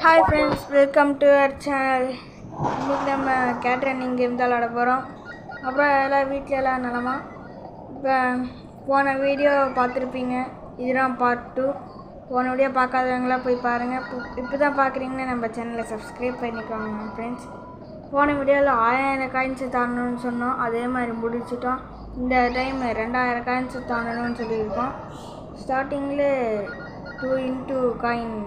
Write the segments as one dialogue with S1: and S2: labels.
S1: Hi friends, welcome to our channel. இன்னைக்கு நம்ம gate running game தான் விளாட போகிறோம். அப்புறம் எல்லாம் வீட்டில் எல்லாம் நலமா? இப்போ போன வீடியோ பார்த்துருப்பீங்க. இதுதான் பார்ட் 2. போன வீடியோ பார்க்காதவங்களாம் போய் பாருங்கள். இப்போ தான் பார்க்குறீங்கன்னா நம்ம சேனலை சப்ஸ்கிரைப் பண்ணிக்கோங்க ஃப்ரெண்ட்ஸ். போன வீடியோவில் 1000 காயின்ஸு தாண்டணும்னு சொன்னோம். அதே மாதிரி முடிச்சிட்டோம். இந்த டைம் 2000 காயின்ஸு தாண்டணும்னு சொல்லியிருக்கோம். ஸ்டார்டிங்கில் 2 into காயின்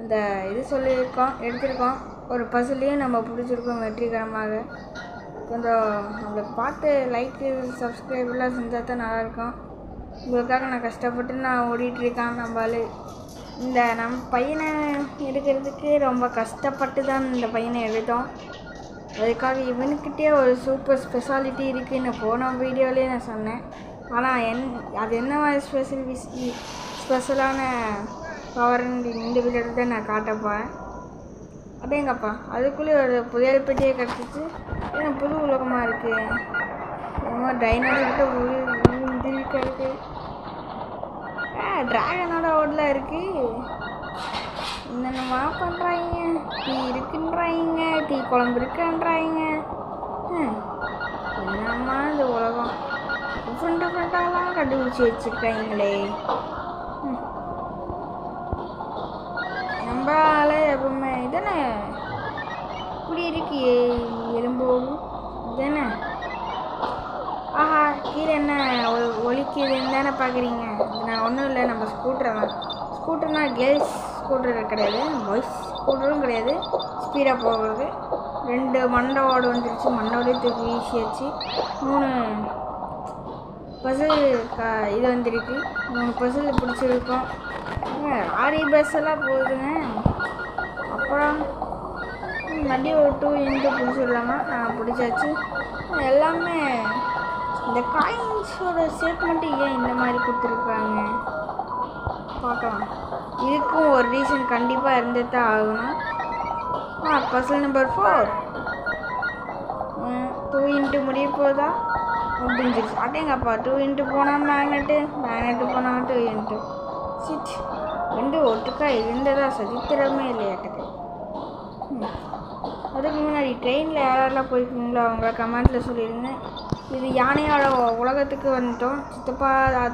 S1: இந்த இது சொல்லியிருக்கோம், எடுத்திருக்கோம். ஒரு பசிலையும் நம்ம பிடிச்சிருக்கோம் வெற்றிகரமாக. கொஞ்சம் நம்மளுக்கு பார்த்து லைக்கு சப்ஸ்கிரைப்லாம் செஞ்சால் தான் நல்லாயிருக்கும். உங்களுக்காக நான் கஷ்டப்பட்டு நான் ஓடிட்டுருக்கேன். நம்மளால இந்த நம்ம பையனை எடுக்கிறதுக்கு ரொம்ப கஷ்டப்பட்டு தான் இந்த பையனை எடுத்தோம். அதுக்காக இவனுக்கிட்டே ஒரு சூப்பர் ஸ்பெஷாலிட்டி இருக்குதுன்னு போன வீடியோலேயே நான் சொன்னேன். ஆனால் அது என்ன மாதிரி ஸ்பெஷலான பவர்னு இந்த வீடியோவில் தான் நான் காட்டப்போகிறேன். அப்படியேங்கப்பா அதுக்குள்ளே ஒரு புதையல் பெட்டியே கிடச்சிச்சு. ஏன்னா புது உலகமாக இருக்குது. ரொம்ப டைனோசர்கிட்ட இருக்குது. ட்ராகனோட ஓடலாம் இருக்குது. என்னென்னமா பண்ணுறாங்க. டீ இருக்குன்றாங்க, டீ குழம்பு இருக்குன்றாங்க. என்னம்மா இந்த உலகம் டிஃப்ரெண்ட்டாலாம் கண்டுபிடிச்சி வச்சுருக்காங்களே. நம்மளால எப்பவுமே இதானே இப்படி இருக்கியே எலும்போடு இதானே. ஆஹா கீழே என்ன ஒலிக்குதுன்னு தானே பார்க்குறீங்க. நான் ஒன்றும் இல்லை, நம்ம ஸ்கூட்டர்னா கேர்ள்ஸ் ஸ்கூட்டர் கிடையாது, பாய்ஸ் ஸ்கூட்டரும் கிடையாது. ஸ்பீடாக போகிறது. 2 மண்டோடு வந்துருச்சு. மண்டோடய தூக்கி வீசியாச்சு. 3 பசில் இது வந்துருக்கு. 3 பசில் பிடிச்சிருக்கோம். ஆரி பஸ் எல்லாம் போகுதுங்க. அப்புறம் மறுபடியும் ஒரு 2 into பிடிச்சிடலாமா? பிடிச்சாச்சு. எல்லாமே இந்த காயின்ஸோட ஷேப் மட்டும் ஏன் இந்த மாதிரி கொடுத்துருக்காங்க பார்க்கலாம். இதுக்கும் ஒரு ரீசன் கண்டிப்பாக இருந்து தான் ஆகணும். பசில் நம்பர் 4 2 into முடிய போதா முடிஞ்சிருச்சு. அட்டேங்கப்பா 2 into போனால் மேக்னெட்டு போனால் 2 into சிட் 2 ஒட்டுக்கா இருந்ததா சரித்திரமே இல்லையாட்டுக்கு. அதுக்கு முன்னாடி ட்ரெயினில் யாரெல்லாம் போயிருக்கீங்களோ அவங்கள கமெண்ட்டில் சொல்லிடுங்க. இது யானையோட உலகத்துக்கு வந்துட்டோம். சித்தப்பா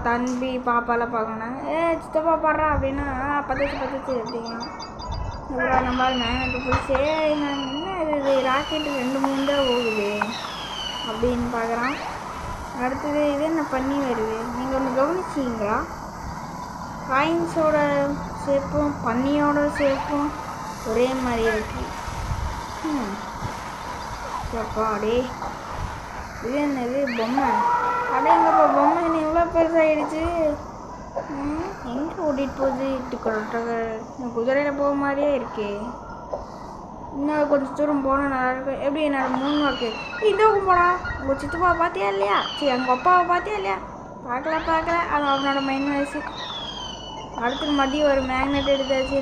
S1: தம்பி பாப்பாலாம் பார்க்கணும். சித்தப்பா பாடுறா அப்படின்னா பத்துச்சு அப்படின்னா அப்புறம் நம்ம மேக்னெட்டு போய் என்ன இது ராக்கெட்டு 2-3 தான் போகுது அப்படின்னு பார்க்குறான். அடுத்தது இது என்ன பண்ணி வருது. நீங்கள் ஒன்று கவனிச்சிங்களா? காயின்ஸோட ஷேப்பும் பன்னியோட ஷேப்பும் ஒரே மாதிரி இருக்கு. அடே இது என்னது பொம்மை. அடேங்கப்பா பொம்மை என்ன இவ்வளோ பெருசாகிடுச்சு. எங்கே ஓட்டிகிட்டு போகுது இன்னும் குதிரையில் போக மாதிரியே இருக்கே. இன்னும் கொஞ்சம் தூரம் போனால் நல்லாயிருக்கும். எப்படி என்னோட 3 வாக்கு இந்த பக்கம் போடா. உங்கள் சித்தப்பாவை பார்த்தியா இல்லையா? சரி எங்கள் அப்பாவை பார்த்தியா இல்லையா? பார்க்கல அது அவனோட மைண்ட் வயசு. அடுத்து மதியம் ஒரு மேக்னெட் எடுத்தாச்சு.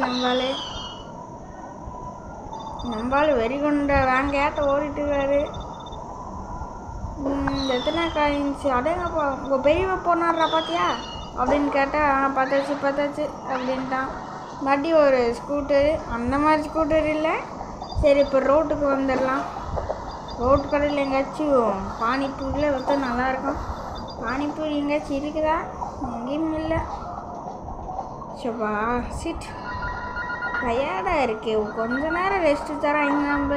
S1: நம்பால் வெறிகொண்ட வேங்கையாட்ட ஓடிட்டு இருக்காரு. எத்தனை காயின்ஸ் அடேங்கப்பா உங்கள் பெரியவ போனார்றா பார்த்தியா அப்படின்னு கேட்டால் பார்த்தாச்சு அப்படின்ட்டான். மறுபடியும் ஒரு ஸ்கூட்டரு. அந்த மாதிரி ஸ்கூட்டர் இல்லை. சரி இப்போ ரோட்டுக்கு வந்துடலாம். ரோட்டு கடையில் எங்கேயாச்சும் பானிபூரியில் வைத்தா நல்லாயிருக்கும். பானிபூரி எங்கேயாச்சும் இருக்குதா? எங்கேயும் இல்லை. சப்பா சிட் டயர்டாக இருக்கு. கொஞ்ச நேரம் ரெஸ்ட்டு தராங்க. நம்ம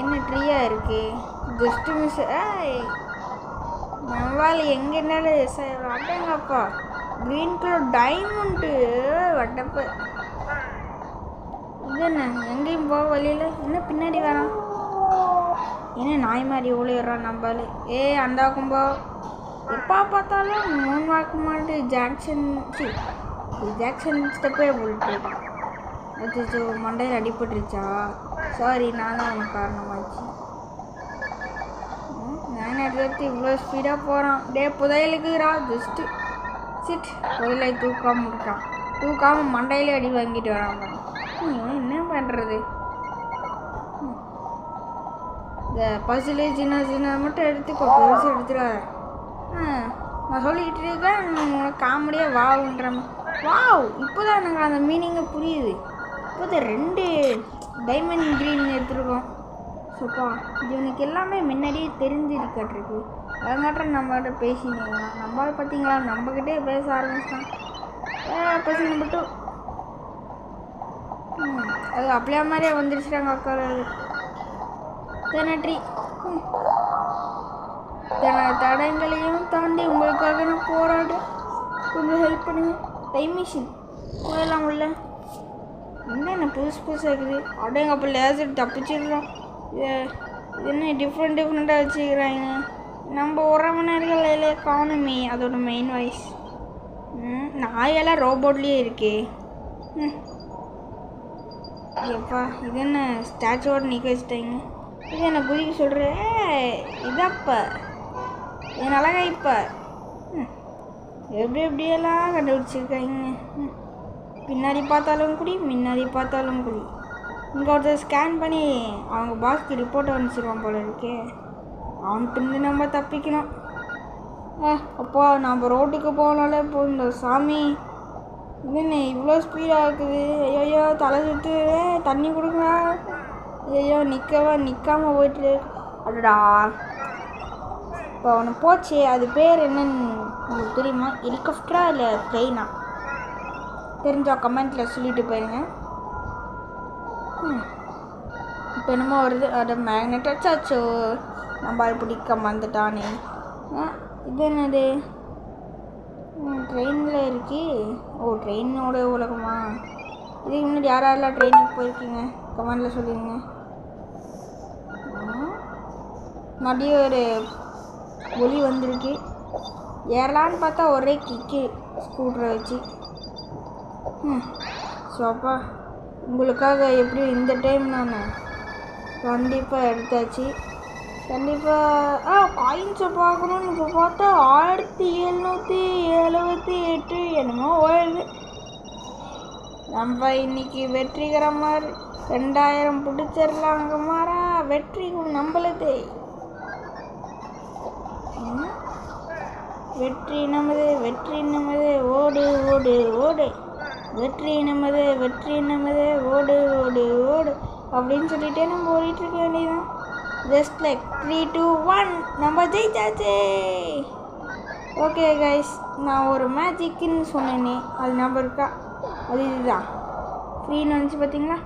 S1: என்ன ட்ரீயாக இருக்கு. Just miss. நம்மளால் எங்கேனாலும் அட்டேங்கப்பா க்ரீன் கலர் டைமண்டு வட்டப்ப. இது என்ன எங்கேயும் போக வழியில் என்ன பின்னாடி வரான். என்ன நாய் மாதிரி ஓடிடுறான் நம்மளால். அந்த பக்கம்போ எப்போ பார்த்தாலும் 3 வாக்கு மாட்டு ஜாக்சன் ஸ்டெப்பே போட்டுருக்கான். அது மண்டையில் அடிபட்டுருச்சா? சாரி நான் தான் அவனுக்கு காரணமாச்சு. நான் எடுத்து இவ்வளோ ஸ்பீடாக போகிறான். புதையலுக்குறா ஜஸ்ட்டு சிட் புதையலை தூக்காமல் மண்டையிலே அடி வாங்கிட்டு வராங்க. என்ன பண்ணுறது. இந்த பசிலே சின்ன மட்டும் எடுத்துக்கோ, பெருசு எடுத்துடாத. நான் சொல்லிக்கிட்டு இருக்கேன். காமெடியாக வாவுன்ற வாவ், இப்போ தான் எனக்கு அந்த மீனிங்கே புரியுது. இப்போ தான் 2 டைமண்ட் க்ரீன் எடுத்துருக்கோம். சோப்பா இது எனக்கு எல்லாமே முன்னாடியே தெரிஞ்சிருக்காட்டிருக்கு. அதனாட்டம் நம்மகிட்ட பேசினீங்களா? நம்மளால் பார்த்தீங்களா நம்மக்கிட்டே பேச ஆரம்பிச்சிட்டான். பர்சன் நம்பர் 2 அது அப்படியே மாதிரியே வந்துருச்சுட்டாங்க அக்கா. நன்றி. தடங்களையும் தாண்டி உங்களுக்காக நான் போராடுறேன். கொஞ்சம் ஹெல்ப் பண்ணுங்க. டைம் மிஷின் போயிடலாம் உள்ள. என்ன புதுசாக இருக்குது. அப்படியே அப்போ லேசர் தப்பிச்சிடுறோம். இது என்ன டிஃப்ரெண்ட்டாக வச்சுக்கிறாங்க. நம்ம உறவினர்கள் எல்லாம் காணுமே. அதோட மெயின் வாய்ஸ் நாயெல்லாம் ரோபோட்லேயே இருக்கே. எப்பா இது என்ன ஸ்டாச்சுவோட நிற்க வச்சுட்டாங்க. இது என்ன குதிக்க சொல்கிறேன். இதாப்பா என் அழகா இப்போ எப்படியெல்லாம் கண்டுபிடிச்சிருக்காங்க. பின்னாடி பார்த்தாலும் குடி, முன்னாடி பார்த்தாலும் குடி. இங்கே ஒருத்தர் ஸ்கேன் பண்ணி அவங்க பாஸ்க்கு ரிப்போர்ட்டை அனுப்பிச்சிடுவான் போல இருக்கே. அவன்கிட்ட நம்ம தப்பிக்கணும். அப்பா நம்ம ரோட்டுக்கு போகனாலே இந்த சாமி இதுன்னு இவ்வளோ ஸ்பீடாக இருக்குது. ஐயோ தலை சுற்று. தண்ணி கொடுக்குறா. ஐயோ நிற்காமல் போயிட்டு. அடடா இப்போ அவனை போச்சு. அது பேர் என்னன்னு உங்களுக்கு தெரியுமா? ஹெலிகாப்டரா இல்லை ப்ளெயினா? தெரிஞ்சா கமெண்ட்டில் சொல்லிட்டு போயிருங்க. இப்போ என்னமோ வருது. அதை மேக்னெட் அச்சாச்சோ நம்ம பிடிக்க வந்துட்டானே. இது என்னது? ட்ரெயினில் இருக்கு. ஓ ட்ரெயினோட உலகமா? இதுக்கு முன்னாடி யாரெல்லாம் ட்ரெயினுக்கு போயிருக்கீங்க கமெண்டில் சொல்லிடுங்க. மறுபடியும் ஒரு ஒலி வந்திருக்கு. ஏறலான்னு பார்த்தா ஒரே கிக்கு ஸ்கூட்டரை வச்சு. ஸோ அப்பா உங்களுக்காக எப்படி இந்த டைம் நான் கண்டிப்பாக எடுத்தாச்சு. கண்டிப்பாக காயின்ஸை பார்க்கணுன்னு இப்போ பார்த்தா 1778 என்னமோ ஓடுது. நம்ம இன்னைக்கு வெற்றிகரமாக 2000 பிடிச்சிடலாங்க மாறா. வெற்றி நம்மளுது. வெற்றி நமது, வெற்றி நமது, ஓடு ஓடு ஓடு. வெற்றி நமது, வெற்றி நமது, ஓடு ஓடு ஓடு அப்படின்னு சொல்லிட்டே நம்ம ஓடிட்டு இருக்க வேண்டியதுதான். ஜஸ்ட் லைக் 3, 2, 1 நம்ம ஜெயிச்சாச்சு. ஓகே கைஸ், நான் ஒரு மேஜிக்குன்னு சொன்னேனே அது ஞாபகம் இருக்கா? அது இதுதான் ஃப்ரீன்னு வந்துச்சு பார்த்தீங்களா?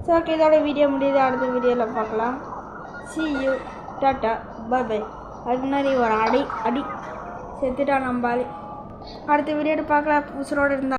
S1: ஸோ ஓகே, இதோட வீடியோ முடியுது. அடுத்த வீடியோவில் பார்க்கலாம். see you, tata, bye bye. அதுக்கு முன்னாடி ஒரு அடி செத்துட்டான் நம்பாளி. அடுத்த வீடியோட பார்க்கலாம் உசுரோடு இருந்தா.